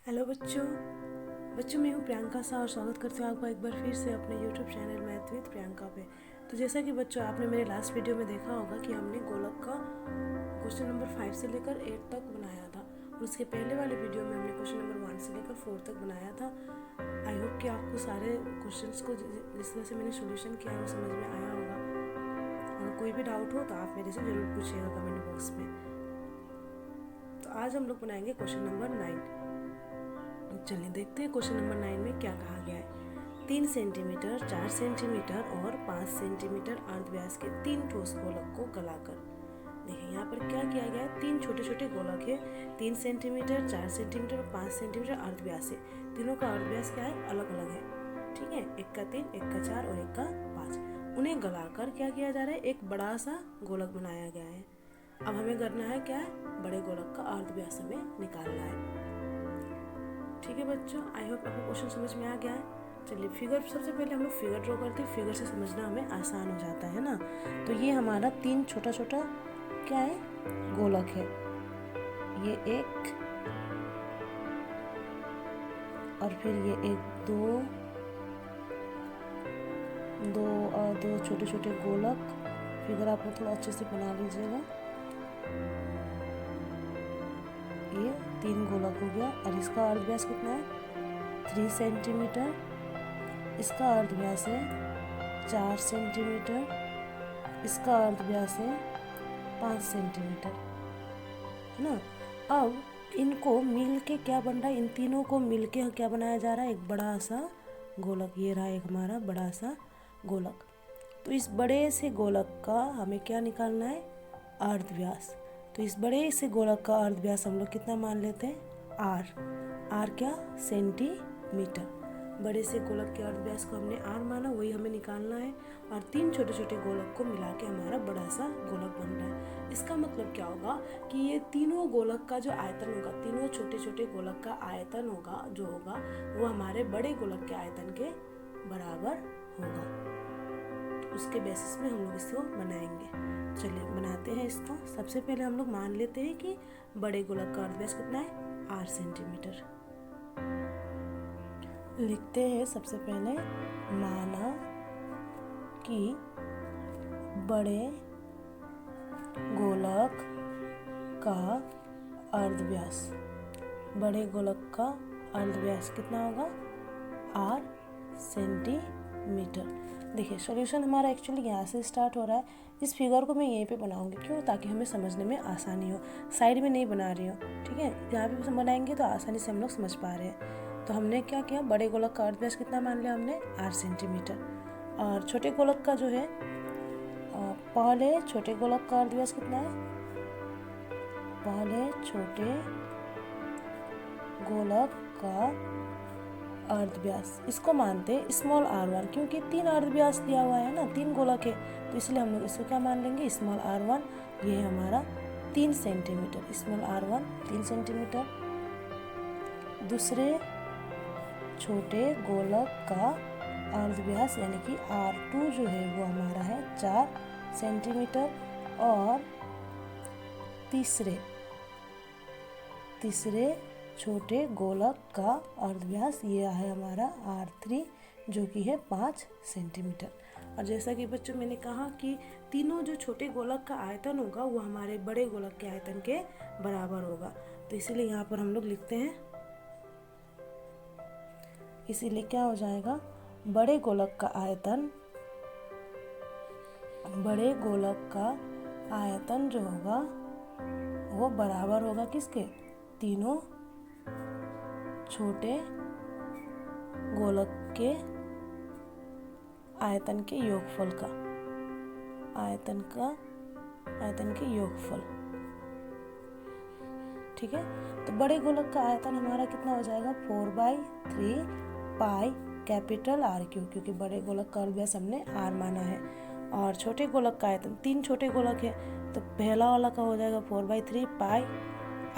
Hello बच्चों। मैं हूँ प्रियंका सा और स्वागत करती हूँ आपका एक बार फिर से अपने YouTube channel math with Priyanka पे। तो जैसा कि बच्चों आपने मेरे लास्ट वीडियो में देखा होगा कि हमने गोलक का क्वेश्चन नंबर 5 से लेकर 8 तक बनाया था और उसके पहले वाले वीडियो में हमने क्वेश्चन नंबर 1 से लेकर 4 तक बनाया था। आई होप कि आपको सारे क्वेश्चन को जिस तरह से मैंने सोल्यूशन किया है वो समझ में आया होगा। अगर कोई भी डाउट हो तो आप मेरे से ज़रूर पूछिएगा कमेंट बॉक्स में। तो आज हम लोग बनाएंगे क्वेश्चन नंबर 9। चलिए देखते हैं क्वेश्चन नंबर 9 में क्या कहा गया है। 3 सेंटीमीटर, 4 सेंटीमीटर और 5 सेंटीमीटर अर्धव्यास के 3 ठोस गोलक को गलाकर। देखिए यहाँ पर क्या किया गया है, 3 छोटे छोटे गोलक है, 3 सेंटीमीटर, 4 सेंटीमीटर और 5 सेंटीमीटर अर्धव्यास है। तीनों का अर्धव्यास क्या है, अलग अलग है। ठीक है, एक का 3, एक का 4 और एक का 5। उन्हें गलाकर क्या किया जा रहा है, एक बड़ा सा गोलक बनाया गया है। अब हमें करना है क्या है, बड़े गोलक का अर्धव्यास हमें निकालना है। ठीक है बच्चों, आई होप आपको क्वेश्चन समझ में आ गया है। चलिए फिगर, सबसे पहले हम लोग फिगर ड्रॉ करते हैं। फिगर से समझना हमें आसान हो जाता है ना। तो ये हमारा 3 छोटा छोटा क्या है, गोलक है। ये एक और फिर ये एक, दो छोटे छोटे गोलक। फिगर आप लोग थोड़ा अच्छे से बना लीजिएगा। ये 3 गोलक हो गया और इसका अर्धव्यास कितना है, 3 सेंटीमीटर। इसका अर्धव्यास है 4 सेंटीमीटर। इसका अर्धव्यास है 5 सेंटीमीटर, है ना। अब इनको मिल के क्या बन रहा है, इन तीनों को मिल के क्या बनाया जा रहा है, एक बड़ा सा गोलक। ये रहा एक हमारा बड़ा सा गोलक। तो इस बड़े से गोलक का हमें क्या निकालना है, अर्धव्यास। तो इस बड़े से गोलक का अर्धव्यास हम लोग कितना मान लेते हैं, आर क्या, सेंटीमीटर। बड़े से गोलक के अर्धव्यास को हमने आर माना, वही हमें निकालना है। और 3 छोटे छोटे गोलक को मिला के हमारा बड़ा सा गोलक बन रहा है। इसका मतलब क्या होगा कि ये तीनों गोलक का जो आयतन होगा, तीनों छोटे छोटे गोलक का आयतन होगा जो होगा वो हमारे बड़े गोलक के आयतन के बराबर होगा। उसके बेसिस में हम लोग इसको बनाएंगे। चलिए बनाते हैं इसको। सबसे पहले हम लोग मान लेते हैं कि बड़े गोलक का अर्धव्यास कितना है, 8 सेंटीमीटर। लिखते हैं सबसे पहले, माना कि बड़े गोलक का अर्धव्यास, बड़े गोलक का अर्धव्यास कितना होगा, 8 सेंटीमीटर। देखिए सॉल्यूशन हमारा एक्चुअली यहाँ से स्टार्ट हो रहा है। इस फिगर को मैं यहीं पे बनाऊंगी, क्यों, ताकि हमें समझने में आसानी हो। साइड में नहीं बना रही हूँ, ठीक है। यहाँ पे बनाएंगे तो आसानी से हम लोग समझ पा रहे हैं। तो हमने क्या किया, बड़े गोलक का अर्धव्यास कितना मान लिया हमने, 8 सेंटीमीटर। और छोटे गोलक का जो है, पहले छोटे गोलक का अर्धव्यास कितना है, पहले छोटे गोलक का अर्धव्यास, इसको मानते हैं स्मॉल r1, क्योंकि 3 अर्धव्यास दिया हुआ है ना, 3 गोलक है, तो इसलिए हम लोग इसको क्या मान लेंगे, स्मॉल r1। ये है हमारा 3 सेंटीमीटर, स्मॉल r1 3 सेंटीमीटर। दूसरे छोटे गोलक का अर्धव्यास यानी कि r2 जो है वो हमारा है 4 सेंटीमीटर। और तीसरे छोटे गोलक का अर्धव्यास ये है हमारा r3 जो कि है 5 सेंटीमीटर। और जैसा कि बच्चों मैंने कहा कि तीनों जो छोटे गोलक का आयतन होगा वो हमारे बड़े गोलक के आयतन के बराबर होगा। तो इसीलिए यहाँ पर हम लोग लिखते हैं, इसीलिए क्या हो जाएगा, बड़े गोलक का आयतन जो होगा वो बराबर होगा किसके, तीनों छोटे गोलक के आयतन के योगफल का, आयतन के योगफल। ठीक है, तो बड़े गोलक का आयतन हमारा कितना हो जाएगा, 4/3 पाई कैपिटल R3, क्योंकि बड़े गोलक का अर्धव्यास हमने R माना है। और छोटे गोलक का आयतन, 3 छोटे गोलक है, तो पहला वाला का हो जाएगा 4/3 पाई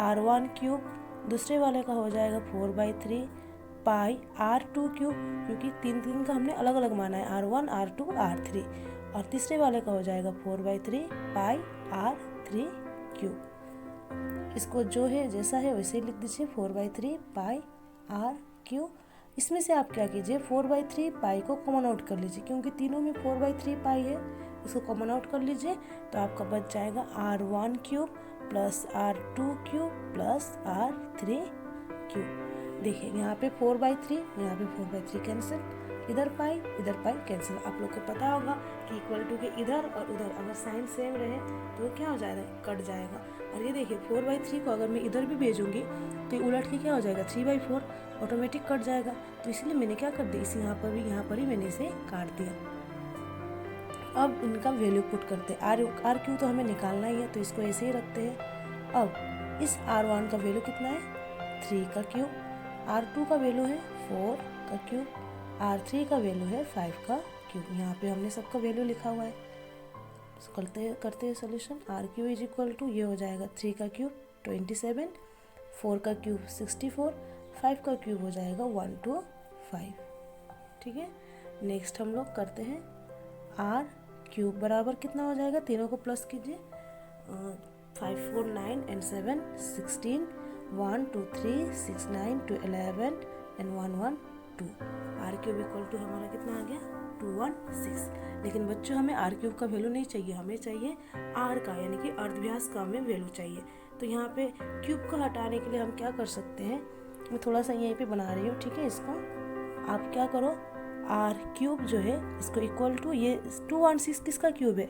R1 क्यूब। दूसरे वाले का हो जाएगा 4/3 पाई R2 क्यूब, क्योंकि 3 का हमने अलग अलग माना है, R1 R2 R3। और तीसरे वाले का हो जाएगा 4/3 पाई R3 क्यूब। इसको जो है जैसा है वैसे ही लिख दीजिए, 4/3 पाई आर क्यू। इसमें से आप क्या कीजिए 4/3 पाई को कॉमन आउट कर लीजिए, क्योंकि तीनों में 4/3 पाई है, इसको कॉमन आउट कर लीजिए तो आपका बच जाएगा R1 cube plus R2 cube plus R3 cube. देखिए यहाँ पे 4/3, यहाँ पे 4/3 कैंसिल, इधर पाई कैंसिल। आप लोग को पता होगा कि इक्वल टू के इधर और उधर अगर साइन सेम रहे तो वो क्या हो जाएगा, कट जाएगा। और ये देखिए 4/3 को अगर मैं इधर भी भेजूंगी तो ये उलट के क्या हो जाएगा 3/4, ऑटोमेटिक कट जाएगा। तो इसलिए मैंने क्या कर दिया, इसी यहाँ पर ही मैंने इसे काट दिया। अब इनका वैल्यू पुट करते हैं। आर क्यू तो हमें निकालना ही है, तो इसको ऐसे ही रखते हैं। अब इस R1 का वैल्यू कितना है 3 का क्यूब, R2 का वैल्यू है 4 का क्यूब, R3 का वैल्यू है 5 का क्यूब। यहाँ पे हमने सबका वैल्यू लिखा हुआ है। करते हैं solution. R Q is equal to ये हो जाएगा 3 का क्यूब 27, 4 का क्यूब 64, 5 का क्यूब हो जाएगा 125। ठीक है, नेक्स्ट हम लोग करते हैं आर क्यूब बराबर कितना हो जाएगा, तीनों को प्लस कीजिए, 5 4 9 and 7 16, 1 2 3 6 9 2 11 and 1 1 2। R cube equal to हमारा कितना आ गया 216। लेकिन बच्चों हमें आर क्यूब का वैल्यू नहीं चाहिए, हमें चाहिए आर का, यानी कि अर्धव्यास का हमें वैल्यू चाहिए। तो यहाँ पे क्यूब को हटाने के लिए हम क्या कर सकते हैं, मैं थोड़ा सा यहीं पे बना रही हूँ। ठीक है, इसको आप क्या करो, आर क्यूब जो है इसको इक्वल टू ये 216 किसका क्यूब है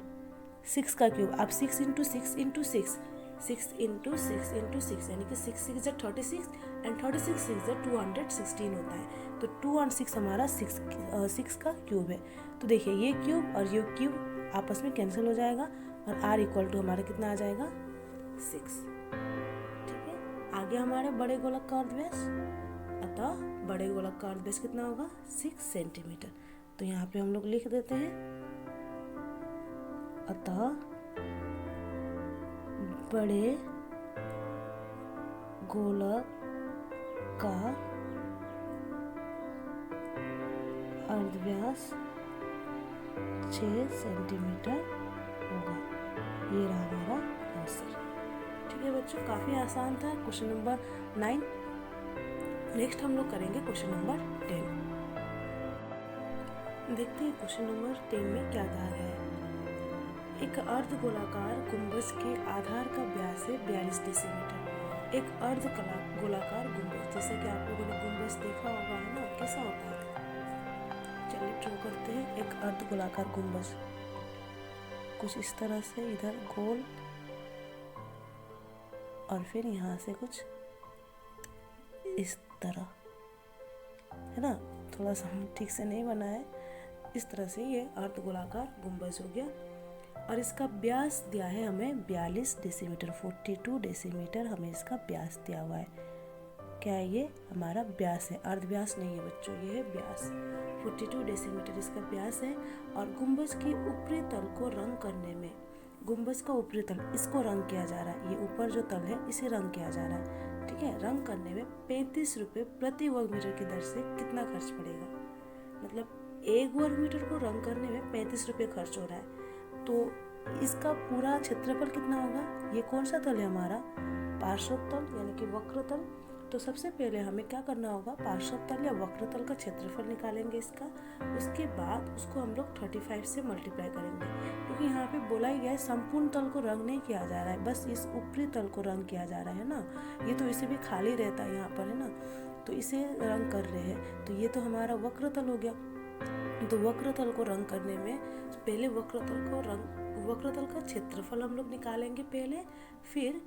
6 का क्यूब। आप 6 इंटू 6 इंटू 6 6 इंटू 6 इंटू 6 यानी कि 6 6 जा 36 एंड 36 6 जा 216 होता है। तो 216 हमारा 6 का क्यूब है। तो देखिए ये क्यूब और ये क्यूब आपस में कैंसिल हो जाएगा और आर इक्वल टू हमारा कितना आ जाएगा 6। ठीक है, आगे हमारे बड़े गोलक का अर्धव्यास, अतः बड़े गोलक का अर्धव्यास कितना होगा 6 सेंटीमीटर। तो यहाँ पे हम लोग लिख देते हैं, अतः बड़े गोलक का अर्धव्यास 6 सेंटीमीटर होगा। ये रहा हमारा आंसर। ठीक है बच्चों, काफ़ी आसान था क्वेश्चन नंबर 9। नेक्स्ट हम लोग करेंगे क्वेश्चन नंबर 10। देखते हैं क्वेश्चन नंबर 10 में क्या कहा गया है। एक अर्ध गोलाकार गुंबज के आधार का व्यास है 42 डेसीमीटर। एक अर्ध गोलाकार गुंबज, जैसे कि आप लोगों ने गुंबज देखा होगा है ना, कैसा होता है। चलिए ड्रॉ करते हैं एक अर्ध गोलाकार गुंबज, कुछ इस तरह से इधर गोल और फिर यहाँ से कुछ इस तरह, है ना, थोड़ा सा हम ठीक से नहीं बनाए। इस तरह से ये अर्ध गोलाकार गुंबज हो गया और इसका व्यास दिया है हमें 42 डेसीमीटर, 42 डेसीमीटर हमें इसका व्यास दिया हुआ है। क्या है ये, हमारा व्यास है, अर्धव्यास नहीं है बच्चों, ये है व्यास। 42 डेसीमीटर इसका व्यास है। और गुंबज की ऊपरी तल को रंग करने में, गुंबज का ऊपरी तल इसको रंग किया जा रहा है, ये ऊपर जो तल है इसे रंग किया जा रहा है। ठीक है, रंग करने में 35 रुपये प्रति वर्ग मीटर की दर से कितना खर्च पड़ेगा। मतलब 1 वर्ग मीटर को रंग करने में 35 रुपये खर्च हो रहा है। तो इसका पूरा क्षेत्रफल कितना होगा, ये कौन सा तल है हमारा पार्श्व तल यानी कि वक्र तल। तो सबसे पहले हमें क्या करना होगा, पार्श्व तल या वक्र तल का क्षेत्रफल निकालेंगे इसका। उसके बाद उसको हम लोग 35 से मल्टीप्लाई करेंगे, क्योंकि यहाँ पे बोला ही गया है संपूर्ण तल को रंग नहीं किया जा रहा है, बस इस ऊपरी तल को रंग किया जा रहा है ना। ये तो इसे भी खाली रहता है यहाँ पर, है ना, तो इसे रंग कर रहे हैं। तो ये तो हमारा वक्र तल हो गया। तो वक्र तल को रंग करने में पहले वक्र तल का क्षेत्रफल हम लोग निकालेंगे पहले, फिर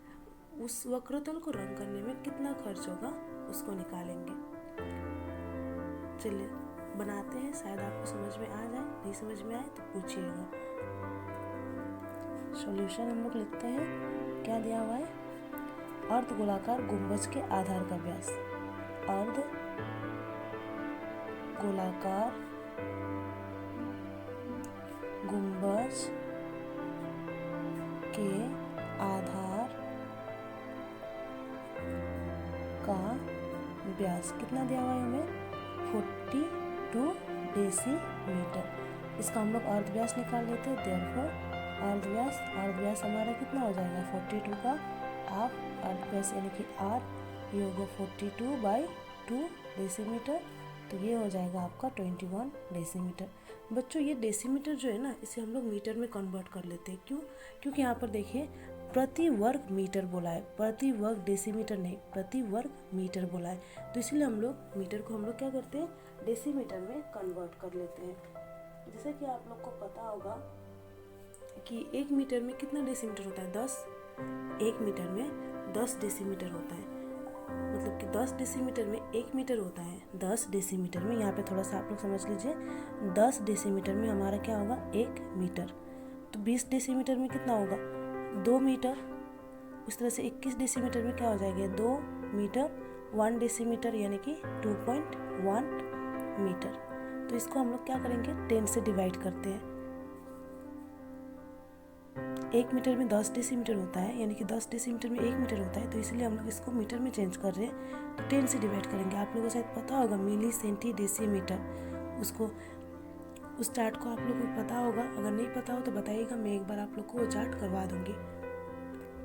उस वक्र तल को रंग करने में कितना खर्च होगा उसको निकालेंगे। चलिए बनाते हैं, शायद आपको समझ में आ जाए, नहीं समझ में आए तो पूछिएगा। सॉल्यूशन हम लोग लिखते हैं, क्या दिया हुआ है, अर्ध गोलाकार गुंबज के आधार का व्यास, अर्ध गोलाकार गुंबज के आधार का व्यास कितना दिया हुआ है हमें 42 डेसीमीटर। इसका हम लोग अर्धव्यास निकाल लेते हैं। देयरफॉर अर्धव्यास हमारा कितना हो जाएगा 42 का हाफ, अर्धव्यास यानी कि R, ये होगा 42 बाई 2 डेसीमीटर, तो ये हो जाएगा आपका 21 डेसीमीटर। बच्चों ये डेसीमीटर जो है ना, इसे हम लोग मीटर में कन्वर्ट कर लेते हैं। क्यों? क्योंकि यहाँ पर देखिए प्रति वर्ग मीटर बोला है, प्रति वर्ग डेसीमीटर नहीं, प्रति वर्ग मीटर बोला है, तो इसलिए हम लोग मीटर को हम लोग क्या करते हैं, डेसीमीटर में कन्वर्ट कर लेते हैं। जैसे कि आप लोग को पता होगा कि 1 मीटर में कितना डेसीमीटर होता है, 10। 1 मीटर में 10 डेसीमीटर होता है, मतलब कि 10 डेसीमीटर में 1 मीटर होता है। 10 डेसीमीटर में, यहाँ पे थोड़ा सा आप लोग समझ लीजिए, 10 डेसीमीटर में हमारा क्या होगा, 1 मीटर। तो 20 डेसीमीटर में कितना होगा, 2 मीटर। उस तरह से 21 डेसीमीटर में क्या हो जाएगा, 2 मीटर। 1 डेसीमीटर यानी कि 2.1 मीटर। तो इसको हम लोग क्या करेंगे, 10 से डिवाइड करते हैं। 1 मीटर में 10 डेसीमीटर होता है, यानी कि 10 डेसीमीटर में 1 मीटर होता है, तो इसलिए हम लोग इसको मीटर में चेंज कर रहे हैं, तो 10 से डिवाइड करेंगे। आप लोगों को शायद पता होगा मिली सेंटी डेसीमीटर, उसको उस चार्ट को आप लोगों को पता होगा, अगर नहीं पता हो तो बताइएगा, मैं एक बार आप लोग को वो चार्ट करवा दूंगी।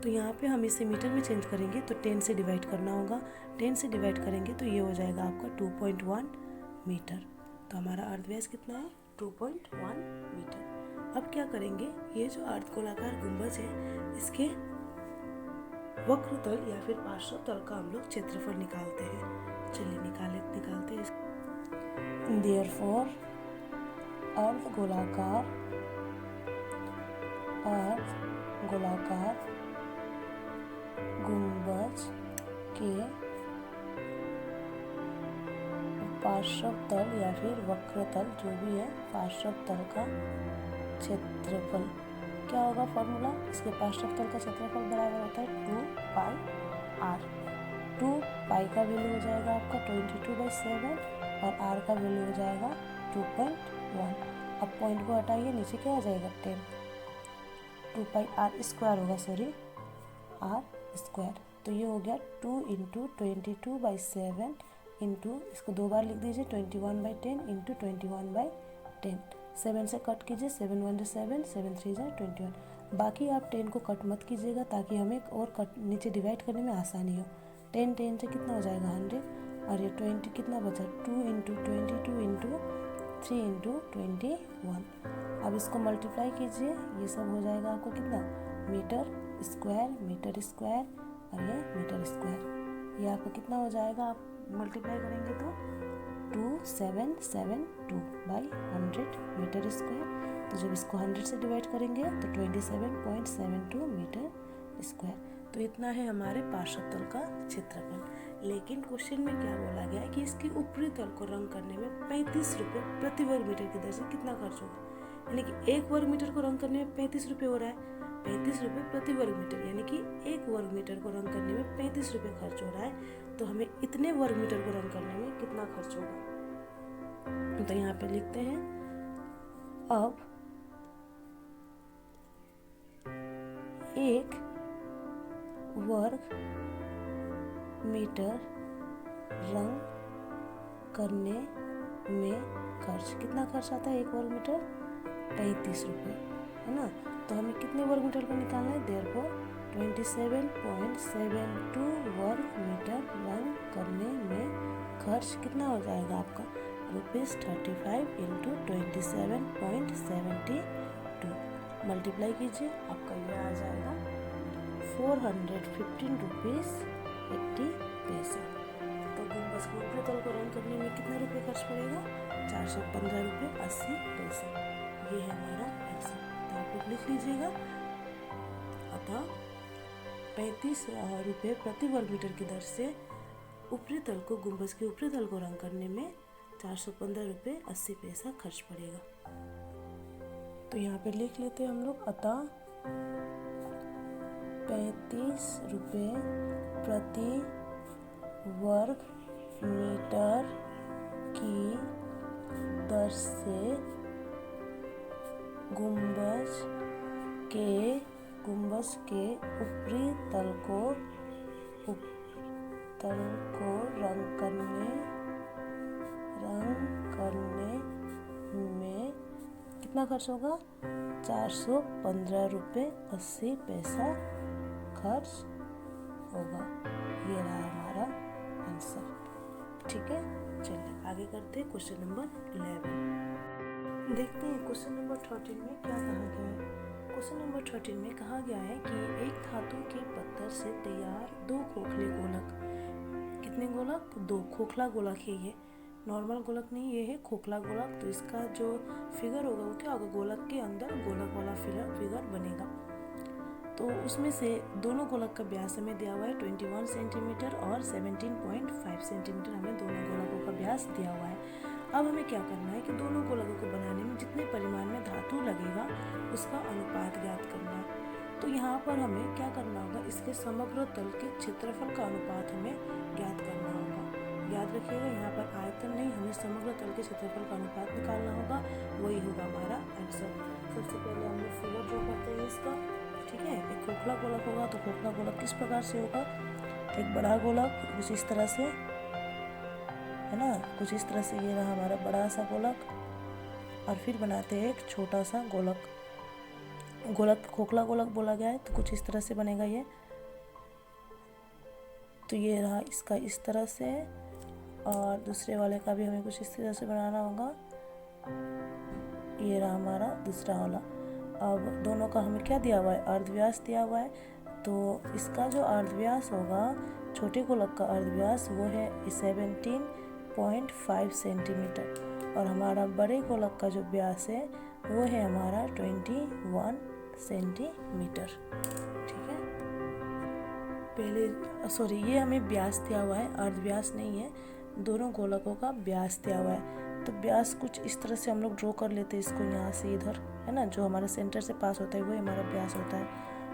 तो यहाँ पे हम इसे मीटर में चेंज करेंगे, तो 10 से डिवाइड करना होगा। 10 से डिवाइड करेंगे तो ये हो जाएगा आपका 2.1 मीटर। तो हमारा अर्धव्यास कितना है, 2.1 मीटर। अब क्या करेंगे, ये जो अर्धगोलाकार गुंबज है, इसके वक्र तल या फिर पार्श्व तल का हम लोग क्षेत्रफल निकालते हैं। चलिए निकालते हैं। Therefore, अर्धगोलाकार गुंबज के पार्श्व तल या फिर वक्र तल, जो भी है, पार्श्व तल का क्षेत्रफल क्या होगा, फॉर्मूला, इसके पार्श्व तल का क्षेत्रफल बराबर होता है 2πr। 2π का वैल्यू हो जाएगा आपका 22/7 और r का वैल्यू हो जाएगा 2.1। अब पॉइंट को हटाइए, नीचे क्या आ जाएगा, 10। 2πr स्क्वायर होगा, सॉरी, r स्क्वायर। तो ये हो गया 2 × 22/7 इंटू, इसको 2 बार लिख दीजिए, 21/10 इंटू 21/10। 7 से कट कीजिए, 7 1 7, 7 3 21। बाकी आप 10 को कट मत कीजिएगा, ताकि हमें और कट नीचे डिवाइड करने में आसानी हो। 10 से कितना हो जाएगा, 100, और ये 20 कितना बचा, 2 × 22 इंटू 3 × 21। अब इसको मल्टीप्लाई कीजिए, ये सब हो जाएगा आपको कितना, मीटर स्क्वायर, और ये मीटर स्क्वायर। ये आपका कितना हो जाएगा, आप मल्टीप्लाई करेंगे तो 2772/100 मीटर स्क्वायर। तो जब इसको 100 से डिवाइड करेंगे तो 27.72 मीटर स्क्वायर। तो इतना है हमारे पार्श्व तल का क्षेत्रफल। लेकिन क्वेश्चन में क्या बोला गया है कि इसके ऊपरी तल को रंग करने में 35 रुपये प्रति वर्ग मीटर की दर से कितना खर्च होगा, यानी कि 1 वर्ग मीटर को रंग करने में 35 रुपये हो रहा है। 35 रुपये प्रति वर्ग मीटर, यानी कि 1 वर्ग मीटर को रंग करने में 35 रुपये खर्च हो रहा है, तो हमें इतने वर्ग मीटर को रंग करने में कितना खर्च होगा। तो यहाँ पे लिखते हैं, अब 1 वर्ग मीटर रंग करने में खर्च, कितना खर्च आता है 1 वर्ग मीटर, 35 रुपये, है ना। तो हमें कितने वर्ग मीटर को निकालना है, देयरफॉर 27.72 वर्ग मीटर रंग करने में खर्च कितना हो जाएगा आपका, ₹35 इंटू 27.72। मल्टीप्लाई कीजिए, आपका ये आ जाएगा 415 रुपीज़ 80 पैसे। तो गुंबज के ऊपरी तल को रंग करने में कितना रुपये खर्च पड़ेगा, 415 रुपये 80 पैसे। ये है हमारा आंसर, तो आप लोग लिख लीजिएगा। अतः 35 रुपये प्रति वर्ग मीटर की दर से ऊपरी तल को, गुंबज के ऊपरी तल को रंग करने में 415 रुपये 80 पैसा खर्च पड़ेगा। तो यहाँ पे लिख लेते हैं हम लोग, अतः 35 रुपये प्रति वर्ग मीटर की दर से गुंबज के ऊपरी तल को रंग करने में कितना खर्च होगा, 415 रुपये 80 पैसा खर्च होगा। ये रहा हमारा आंसर। ठीक है, चलिए आगे करते हैं क्वेश्चन नंबर 11। देखते हैं क्वेश्चन नंबर 13 में क्या कहा गया है। क्वेश्चन नंबर 13 में कहा गया है कि एक धातु के पत्थर से तैयार दो खोखले गोलक, कितने गोलक, दो खोखला गोलक है ये, नॉर्मल गोलक नहीं, ये है खोखला गोलक। तो इसका जो फिगर होगा वो क्या होगा, गोलक के अंदर गोलक वाला फिगर बनेगा। तो उसमें से दोनों गोलक का व्यास हमें दिया हुआ है 21 सेंटीमीटर और 17.5 सेंटीमीटर हमें दोनों गोलकों का व्यास दिया हुआ है। अब हमें क्या करना है कि दोनों गोलकों को बनाने में जितने परिमाण में धातु लगेगा उसका अनुपात ज्ञात करना है। तो यहाँ पर हमें क्या करना होगा, इसके समग्र तल के क्षेत्रफल का अनुपात हमें ज्ञात करना होगा। याद रखिएगा यहाँ पर आयतन नहीं, हमें समग्र तल के क्षेत्रफल का अनुपात निकालना होगा, वही होगा हमारा आंसर। सबसे पहले हम लोग फिगर ड्रॉ करते हैं इसका, ठीक है। एक खोखला गोलक होगा तो खोखला गोलक किस प्रकार से होगा, एक बड़ा गोलक कुछ इस तरह से, है ना, कुछ इस तरह से, ये रहा हमारा बड़ा सा गोलक, और फिर बनाते हैं एक छोटा सा गोलक। गोलक खोखला गोलक बोला गया है तो कुछ इस तरह से बनेगा ये, तो ये रहा इसका इस तरह से, और दूसरे वाले का भी हमें कुछ इस तरह से बनाना होगा, ये रहा हमारा दूसरा वाला। अब दोनों का हमें क्या दिया हुआ है, अर्धव्यास दिया हुआ है। तो इसका जो अर्धव्यास होगा, छोटे गोलक का अर्धव्यास वो है 17.5 सेंटीमीटर, और हमारा बड़े गोलक का जो व्यास है वो है हमारा 21 सेंटीमीटर, ठीक है। पहले सॉरी, ये हमें व्यास दिया हुआ है, अर्धव्यास नहीं है, दोनों गोलकों का व्यास दिया हुआ है। तो व्यास कुछ इस तरह से हम लोग ड्रॉ कर लेते हैं इसको, यहाँ से इधर, है ना, जो हमारे सेंटर से पास होता है वही हमारा व्यास होता है,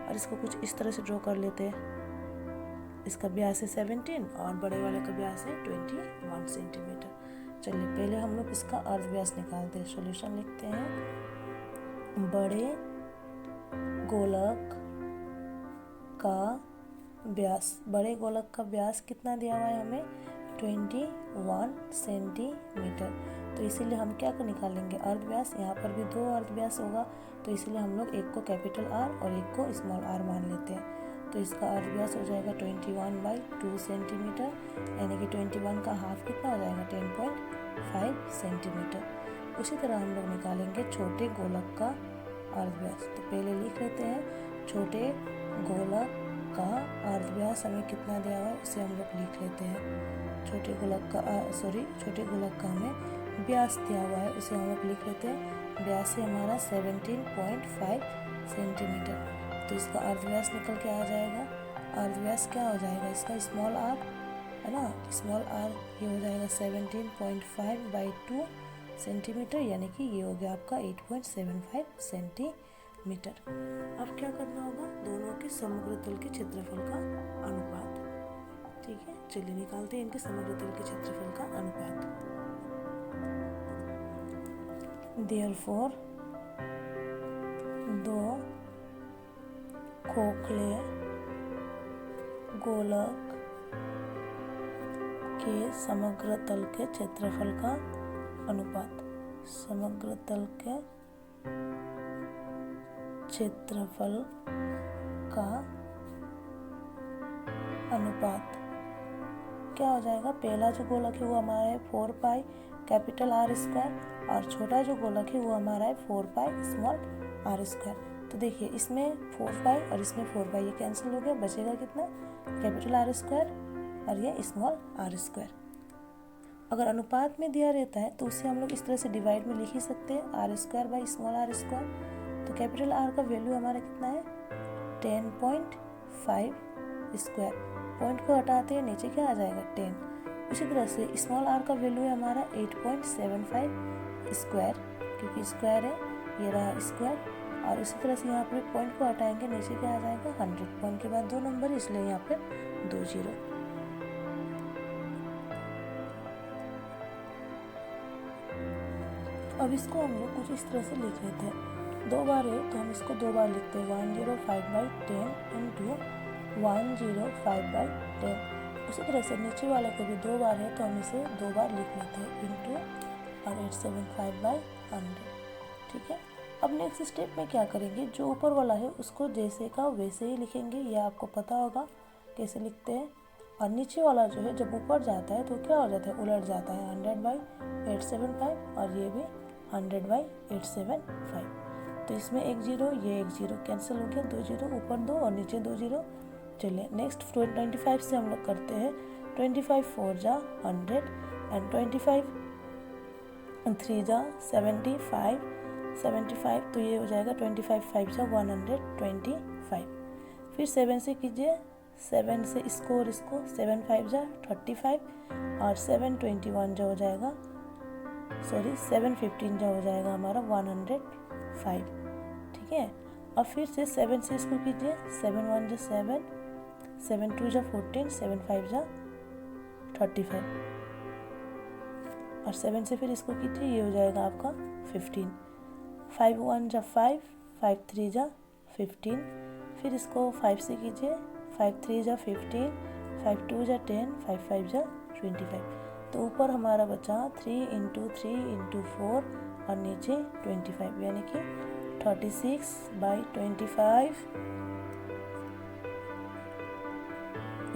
और इसको कुछ इस तरह से ड्रॉ कर लेते हैं। इसका व्यास है 17 और बड़े वाले का व्यास है 21 सेंटीमीटर। चलिए पहले हम लोग इसका अर्धव्यास निकालते हैं, सॉल्यूशन लिखते हैं। बड़े गोलक का व्यास, बड़े गोलक का व्यास कितना दिया हुआ है हमें, 21 सेंटीमीटर। तो इसीलिए हम क्या को निकालेंगे, अर्धव्यास। यहाँ पर भी दो अर्धव्यास होगा, तो इसीलिए हम लोग एक को कैपिटल आर और एक को स्मॉल आर मान लेते हैं। तो इसका अर्धव्यास हो जाएगा 21/2 सेंटीमीटर, यानी कि 21 का हाफ कितना हो जाएगा, 10.5 सेंटीमीटर। उसी तरह हम लोग निकालेंगे छोटे गोलक का अर्धव्यास। तो पहले लिख लेते हैं, छोटे गोलक का अर्धव्यास हमें कितना दिया हुआ है उसे हम लोग लिख लेते हैं। छोटे गोलक का हमें व्यास दिया हुआ है, उसे हम लोग लिख लेते हैं। व्यास है हमारा 17.5 सेंटीमीटर। तो इसका अर्धव्यास निकल के आ जाएगा। अर्धव्यास क्या हो जाएगा इसका, स्मॉल आर, है ना, स्मॉल आर, ये हो जाएगा 17.5/2 सेंटीमीटर, यानी कि ये हो गया आपका 8.75 सेंटीमीटर। अब क्या करना होगा, दोनों के समग्र तल के क्षेत्रफल का अनुपात, ठीक है। चलिए निकालते हैं इनके समग्र तल के क्षेत्रफल का अनुपात। Therefore, दो खोखले गोलक के समग्र तल के क्षेत्रफल का अनुपात, समग्र तल के क्षेत्रफल का अनुपात क्या हो जाएगा, पहला जो गोलक है वो हमारा है 4 पाई कैपिटल आर स्क्वायर, और छोटा जो गोलक है वो हमारा है 4 पाई स्मॉल आर स्क्वायर। तो देखिए इसमें 4 पाई और इसमें 4 पाई, ये कैंसिल हो गया, बचेगा कितना, कैपिटल आर स्क्वायर और ये स्मॉल आर स्क्वायर। अगर अनुपात में दिया रहता है तो उसे हम लोग इस तरह से डिवाइड में लिख ही सकते हैं, R square by small R square. तो कैपिटल आर का वैल्यू हमारा कितना है, 10.5 स्क्वायर, पॉइंट को हटाते हैं नीचे क्या आ जाएगा, 10। उसी तरह से स्मॉल आर का वैल्यू है हमारा 8.75 स्क्वायर, क्योंकि स्क्वायर है, ये रहा स्क्वायर। और उसी तरह से यहाँ पर पॉइंट को हटाएंगे नीचे क्या आ जाएगा, 100, पॉइंट के बाद 2 नंबर, इसलिए यहाँ पर 2 जीरो। अब इसको हम लोग कुछ इस तरह से लिख लेते हैं, 2 बार है तो हम इसको 2 बार लिखते हैं, 105/10 इंटू 105/10। उसी तरह से नीचे वाले को भी 2 बार है तो हम इसे 2 बार लिख लेते हैं, इंटू और 875/100, ठीक है। अब नेक्स्ट स्टेप में क्या करेंगे, जो ऊपर वाला है उसको जैसे का वैसे ही लिखेंगे, यह आपको पता होगा कैसे लिखते हैं। और नीचे वाला जो है जब ऊपर जाता है तो क्या हो जाता है, उलट जाता है। 100/875 और ये भी 100/875। तो इसमें एक जीरो, ये एक जीरो कैंसिल हो गया, 2 जीरो, ऊपर 2 और नीचे 2 जीरो। चलिए नेक्स्ट 25 से हम लोग करते हैं। 25 4 जा 100 एंड 25 3 जा 75, तो ये हो जाएगा 25 5 जा 125। फिर 7 से कीजिए, 7 से इसको और इसको, 7 5 जा 35 और 7 21 जो हो जाएगा, सॉरी 7 15 जो हो जाएगा हमारा 105। ठीक है। और फिर से 7 से इसको कीजिए, 7 1 जा 7, 7 2 जा 14, 7 5 जा 35 और 7 से फिर इसको कीजिए, ये हो जाएगा आपका 15। 5 1 जा 5, 5 3 जा 15, फिर इसको 5 से कीजिए, 5 3 जा 15, 5 2 जा 10, 5 5 जा 25। तो ऊपर हमारा बचा 3 × 3 × 4 और नीचे 25, यानी कि 36/25,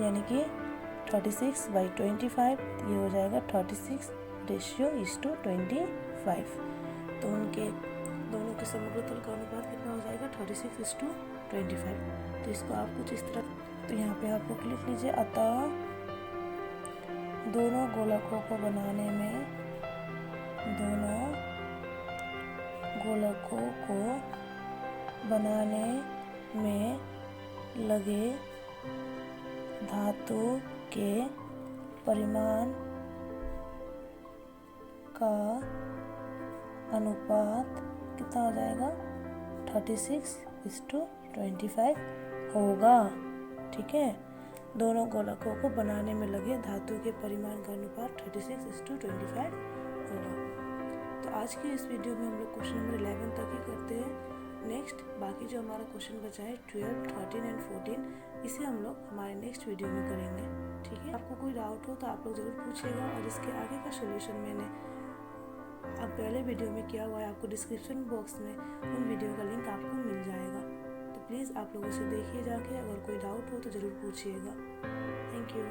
यानी कि 36/25, ये हो जाएगा 36:25। तो उनके दोनों के समग्र तल का अनुपात कितना हो जाएगा, 36:25। तो इसको आप कुछ इस तरह, तो यहाँ पे आप लोग लिख लीजिए, अतः दोनों गोलकों को बनाने में लगे धातु के परिमाण का अनुपात कितना हो जाएगा, 36:25 होगा। ठीक है। दोनों गोलकों को बनाने में लगे धातु के परिमाण का अनुपात 36:25 होगा। तो आज की इस वीडियो में हम लोग क्वेश्चन नंबर 11 तक ही करते हैं। नेक्स्ट बाकी जो हमारा क्वेश्चन बचा है 12, 13 एंड 14, इसे हम लोग हमारे नेक्स्ट वीडियो में करेंगे। ठीक है। आपको कोई डाउट हो तो आप लोग ज़रूर पूछिएगा, और इसके आगे का सोल्यूशन मैंने अब पहले वीडियो में किया हुआ है, आपको डिस्क्रिप्शन बॉक्स में उन वीडियो का लिंक आपको मिल जाएगा। तो प्लीज़ आप लोग उसे देखिए जाके, अगर कोई डाउट हो तो ज़रूर पूछिएगा। Thank you.